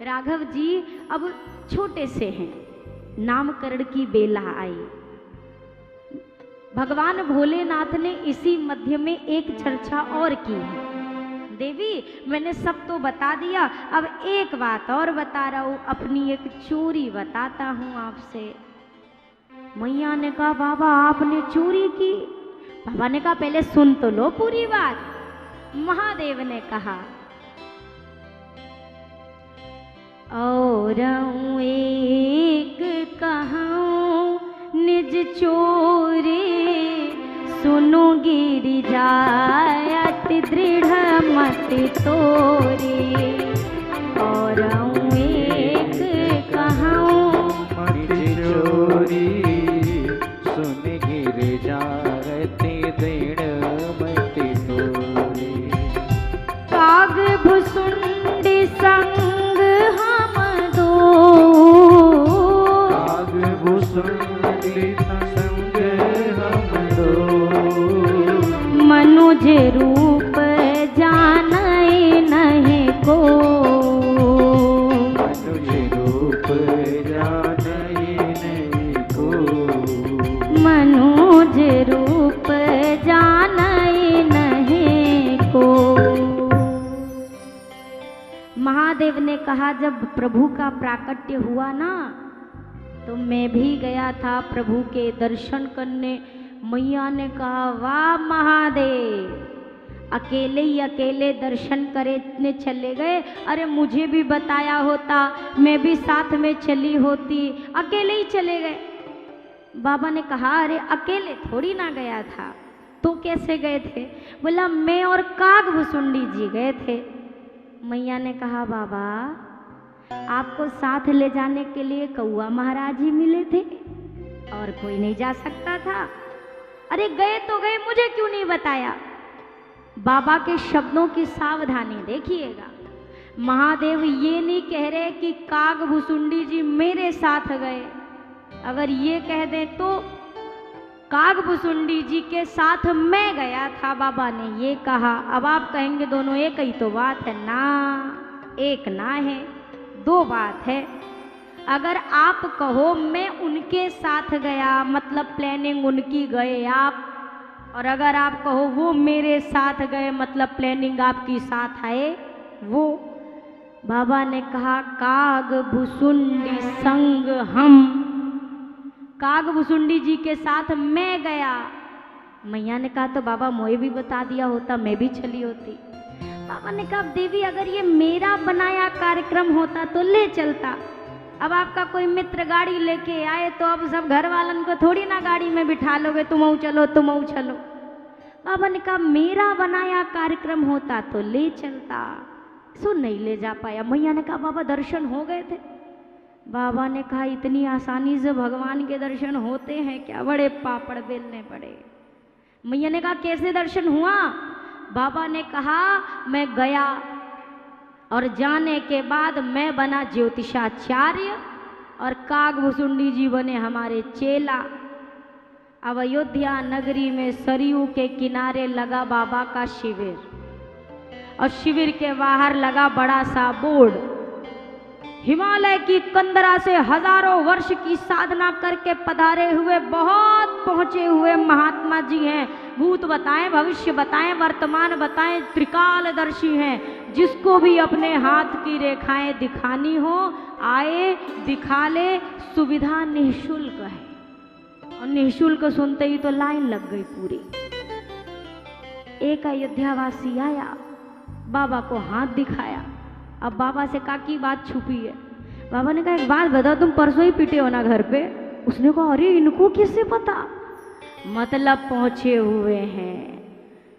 राघव जी अब छोटे से हैं, नामकरण की बेला आई। भगवान भोलेनाथ ने इसी मध्य में एक चर्चा और की है। देवी मैंने सब तो बता दिया, अब एक बात और बता रहा हूं, अपनी एक चोरी बताता हूं आपसे। मैया ने कहा बाबा आपने चोरी की? बाबा ने कहा पहले सुन तो लो पूरी बात। महादेव ने कहा और एक कहूं निज चोरी, सुनो गिरिजा अति दृढ़ मत तोरी। और एक कहूं निज चोरी, सुन गिरिजा अति दृढ़ मत तोरी। काग भुसुंडी संग हम दो, काग भुसुंडी संग हम दो। मनुज रूप जानई नहीं को, मनुज रूप जानई नहीं को। मनुज रूप जानई नहीं को। महादेव ने कहा जब प्रभु का प्राकट्य हुआ ना, तो मैं भी गया था प्रभु के दर्शन करने। मैया ने कहा वाह महादेव, अकेले ही अकेले दर्शन करने चले गए। अरे मुझे भी बताया होता, मैं भी साथ में चली होती, अकेले ही चले गए। बाबा ने कहा अरे अकेले थोड़ी ना गया था, तो कैसे गए थे? बोला मैं और काग भुसुंडी जी गए थे। मैया ने कहा बाबा आपको साथ ले जाने के लिए कौआ महाराज ही मिले थे, और कोई नहीं जा सकता था? अरे गए तो गए, मुझे क्यों नहीं बताया? बाबा के शब्दों की सावधानी देखिएगा। महादेव ये नहीं कह रहे कि काग भुसुंडी जी मेरे साथ गए। अगर ये कह दें तो काग भुसुंडी जी के साथ मैं गया था, बाबा ने ये कहा। अब आप कहेंगे दोनों एक ही तो बात है ना, एक ना है, दो बात है। अगर आप कहो मैं उनके साथ गया, मतलब प्लानिंग उनकी गए आप, और अगर आप कहो वो मेरे साथ गए, मतलब प्लानिंग आपकी साथ आए वो। बाबा ने कहा काग भुसुंडी संग हम, काग भुसुंडी जी के साथ मैं गया। मैया ने कहा तो बाबा मोए भी बता दिया होता, मैं भी चली होती। बाबा ने कहा देवी अगर ये मेरा बनाया कार्यक्रम होता तो ले चलता। अब आपका कोई मित्र गाड़ी लेके आए तो अब सब घर वालन को थोड़ी ना गाड़ी में बिठा लोगे, तुम चलो तुम चलो। बाबा ने कहा मेरा बनाया कार्यक्रम होता तो ले चलता, सो नहीं ले जा पाया। मैया ने कहा बाबा दर्शन हो गए थे? बाबा ने कहा इतनी आसानी से भगवान के दर्शन होते हैं क्या, बड़े पापड़ बेलने पड़े। मैया ने कहा कैसे दर्शन हुआ? बाबा ने कहा मैं गया और जाने के बाद मैं बना ज्योतिषाचार्य और काग भुसुंडी जी बने हमारे चेला। अब अयोध्या नगरी में सरयू के किनारे लगा बाबा का शिविर, और शिविर के बाहर लगा बड़ा सा बोर्ड, हिमालय की कंदरा से हजारों वर्ष की साधना करके पधारे हुए बहुत पहुंचे हुए महात्मा जी हैं। भूत बताएं, भविष्य बताएं, वर्तमान बताएं, त्रिकालदर्शी हैं। जिसको भी अपने हाथ की रेखाएं दिखानी हो आए दिखा ले, सुविधा निःशुल्क है। और निःशुल्क सुनते ही तो लाइन लग गई पूरी। एक अयोध्यावासी आया, बाबा को हाथ दिखाया। अब बाबा से कहा की बात छुपी है? बाबा ने कहा एक बात बताओ, तुम परसों ही पिटे हो ना घर पे? उसने कहा अरे इनको किससे पता? मतलब पहुंचे हुए हैं।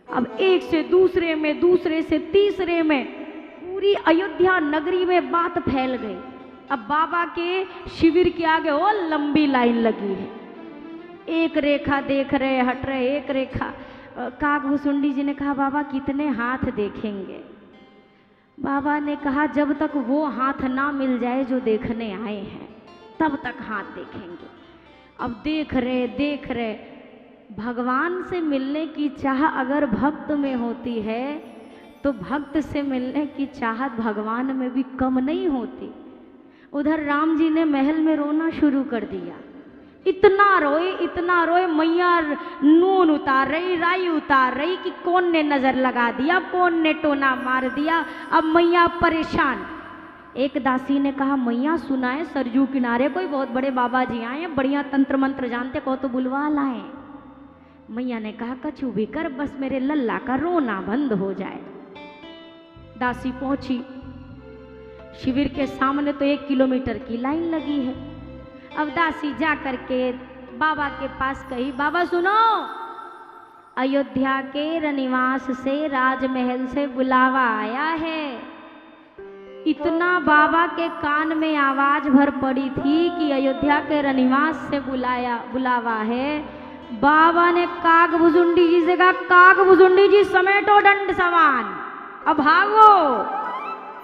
अब एक से दूसरे में, दूसरे से तीसरे में, पूरी अयोध्या नगरी में बात फैल गई। अब बाबा के शिविर के आगे वो लंबी लाइन लगी है, एक रेखा देख रहे हट रहे, एक रेखा। काग भुसुंडी जी ने कहा बाबा कितने हाथ देखेंगे? बाबा ने कहा जब तक वो हाथ ना मिल जाए जो देखने आए हैं तब तक हाथ देखेंगे। अब देख रहे, भगवान से मिलने की चाह अगर भक्त में होती है तो भक्त से मिलने की चाहत भगवान में भी कम नहीं होती। उधर राम जी ने महल में रोना शुरू कर दिया। इतना रोए, मैया नून उतार रही, राई उतार रही कि कौन ने नजर लगा दिया, कौन ने टोना मार दिया। अब मैया परेशान। एक दासी ने कहा, मैया सुनाए सरजू किनारे कोई बहुत बड़े बाबा जी आए हैं, बढ़िया तंत्र मंत्र जानते, को तो बुलवा लाए। मैया ने कहा, कछु भी कर, बस मेरे लल्ला का रोना बंद हो जाए। दासी पहुंची। शिविर के सामने तो 1 किलोमीटर की लाइन लगी है। अब दासी जा करके बाबा के पास कही, बाबा सुनो, अयोध्या के रनिवास से, राजमहल से बुलावा आया है। इतना बाबा के कान में आवाज भर पड़ी थी कि अयोध्या के रनिवास से बुलावा है। बाबा ने काग भुसुंडी जी से कहा, काग भुसुंडी जी समेटो दंड सामान, अब भागो।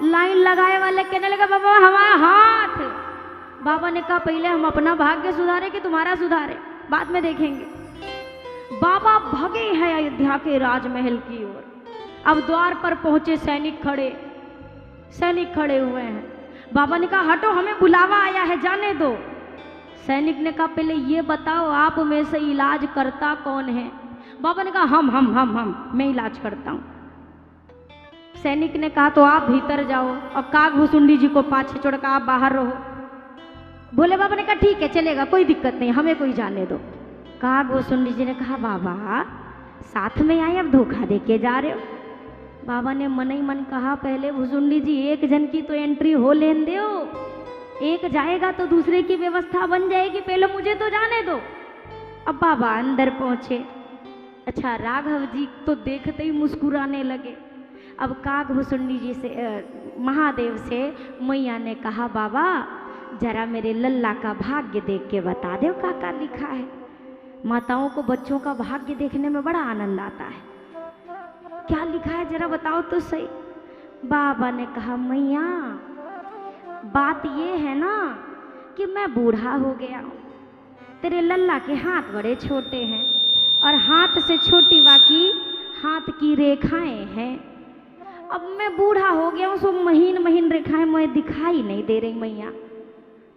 लाइन लगाए वाले कहने लगे, बाबा हमारा हाथ। बाबा ने कहा, पहले हम अपना भाग्य सुधारे कि तुम्हारा सुधारे, बाद में देखेंगे। बाबा भागे हैं अयोध्या के राजमहल की ओर। अब द्वार पर पहुंचे, सैनिक खड़े हुए हैं। बाबा ने कहा, हटो, हमें बुलावा आया है, जाने दो। सैनिक ने कहा, पहले ये बताओ आप में से इलाज करता कौन है? बाबा ने कहा, हम मैं इलाज करता हूँ। सैनिक ने कहा, तो आप भीतर जाओ और काग भुसुंडी जी को पाछे छोड़कर आप बाहर रहो। भोले बाबा ने कहा, ठीक है चलेगा, कोई दिक्कत नहीं, हमें कोई जाने दो। काग भुसुंडी जी ने कहा, बाबा साथ में आए, अब धोखा दे के जा रहे हो। बाबा ने मन ही मन कहा, पहले भुसुंडी जी एक जन की तो एंट्री हो लेन दो, एक जाएगा तो दूसरे की व्यवस्था बन जाएगी, पहले मुझे तो जाने दो। अब बाबा अंदर पहुंचे। अच्छा, राघव जी तो देखते ही मुस्कुराने लगे। अब काग भुसुंडी जी से, महादेव से मैया ने कहा, बाबा जरा मेरे लल्ला का भाग्य देख के बता दो, क्या लिखा है। माताओं को बच्चों का भाग्य देखने में बड़ा आनंद आता है। क्या लिखा है जरा बताओ तो सही। बाबा ने कहा, मैया बात ये है ना कि मैं बूढ़ा हो गया हूँ, तेरे लल्ला के हाथ बड़े छोटे हैं और हाथ से छोटी वाकी हाथ की रेखाएं हैं। अब मैं बूढ़ा हो गया हूँ, सो महीन रेखाएं मुझे दिखाई नहीं दे रही।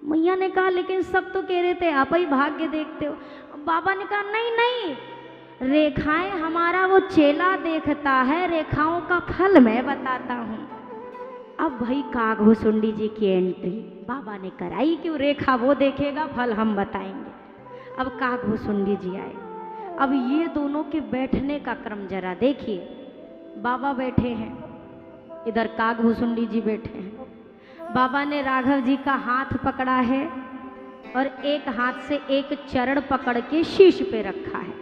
मैया ने कहा, लेकिन सब तो कह रहे थे आप ही भाग्य देखते हो। बाबा ने कहा, नहीं, रेखाएं हमारा वो चेला देखता है, रेखाओं का फल मैं बताता हूँ। अब भाई काग भुसुंडी जी की एंट्री बाबा ने कराई कि रेखा वो देखेगा, फल हम बताएंगे। अब काग भुसुंडी जी आए। अब ये दोनों के बैठने का क्रम जरा देखिए। बाबा बैठे हैं, इधर काग भुसुंडी जी बैठे हैं। बाबा ने राघव जी का हाथ पकड़ा है और एक हाथ से एक चरण पकड़ के शीश पे रखा है।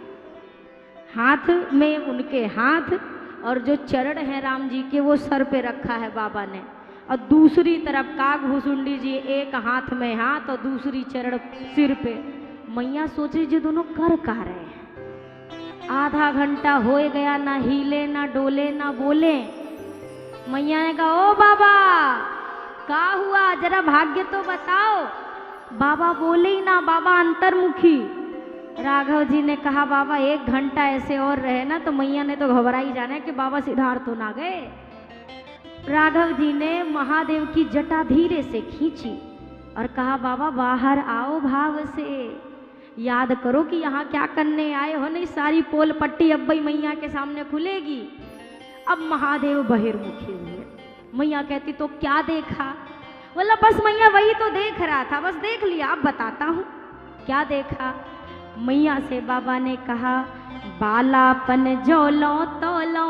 हाथ में उनके हाथ और जो चरण है राम जी के वो सर पे रखा है बाबा ने, और दूसरी तरफ काग भुसुंडी जी एक हाथ में हाथ और दूसरी चरण सिर पे। मैया सोच रही जी दोनों कर रहे हैं। आधा घंटा हो गया, ना हिले ना डोले ना बोले। मैया ने कहा, ओ बाबा क्या हुआ, जरा भाग्य तो बताओ। बाबा बोले ही ना, बाबा अंतर्मुखी। राघव जी ने कहा, बाबा 1 घंटा ऐसे और रहे ना तो मैया ने तो घबरा ही जाना है कि बाबा सिद्धार्थ तो ना गए। राघव जी ने महादेव की जटा धीरे से खींची और कहा, बाबा बाहर आओ भाव से, याद करो कि यहाँ क्या करने आए हो, नहीं सारी पोल पट्टी अब भाई मैया के सामने खुलेगी। अब महादेव बहिर्मुखी हुए। मैया कहती, तो क्या देखा? बोला, बस मैया वही तो देख रहा था, बस देख लिया, अब बताता हूँ क्या देखा। मैया से बाबा ने कहा, बालापन जोलो तोलो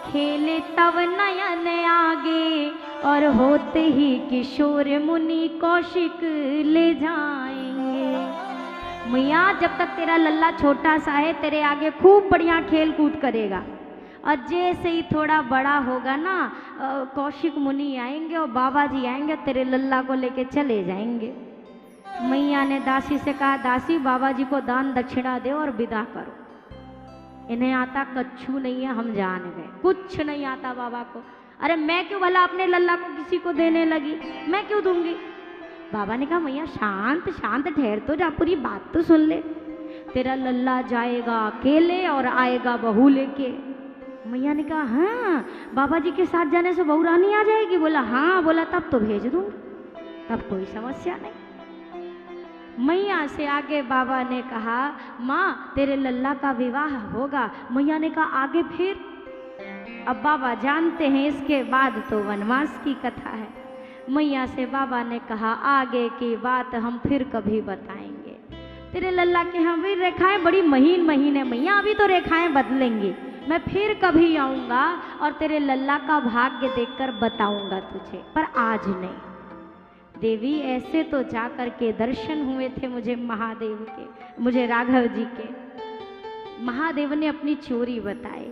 खेले तब नयन आगे, और होते ही किशोर मुनि कौशिक ले जाएंगे। मैया जब तक तेरा लल्ला छोटा सा है, तेरे आगे खूब बढ़िया खेल कूद करेगा, और जैसे ही थोड़ा बड़ा होगा ना, कौशिक मुनि आएंगे और बाबा जी आएंगे, तेरे लल्ला को लेके चले जाएंगे। मैया ने दासी से कहा, दासी बाबा जी को दान दक्षिणा दे और विदा करो। इन्हें आता कच्छू नहीं है, हम जान गए, कुछ नहीं आता बाबा को। अरे मैं क्यों भला अपने लल्ला को किसी को देने लगी, मैं क्यों दूंगी। बाबा ने कहा, मैया शांत शांत ठहर तो जा, पूरी बात तो सुन ले। तेरा लल्ला जाएगा अकेले और आएगा बहू लेके। मैया ने कहा हाँ बाबा जी के साथ जाने से बहू रानी आ जाएगी? बोला हाँ। बोला तब तो भेज दूँ, तब कोई समस्या नहीं। मैया से आगे बाबा ने कहा माँ तेरे लल्ला का विवाह होगा। मैया ने कहा आगे फिर? अब बाबा जानते हैं इसके बाद तो वनवास की कथा है। मैया से बाबा ने कहा आगे की बात हम फिर कभी बताएंगे। तेरे लल्ला के यहाँ भी रेखाएं बड़ी महीन महीन है मैया, अभी तो रेखाएं बदलेंगी। मैं फिर कभी आऊँगा और तेरे लल्ला का भाग्य देखकर बताऊँगा तुझे, पर आज नहीं। देवी ऐसे तो जा कर के दर्शन हुए थे मुझे महादेव के, मुझे राघव जी के। महादेव ने अपनी चोरी बताई।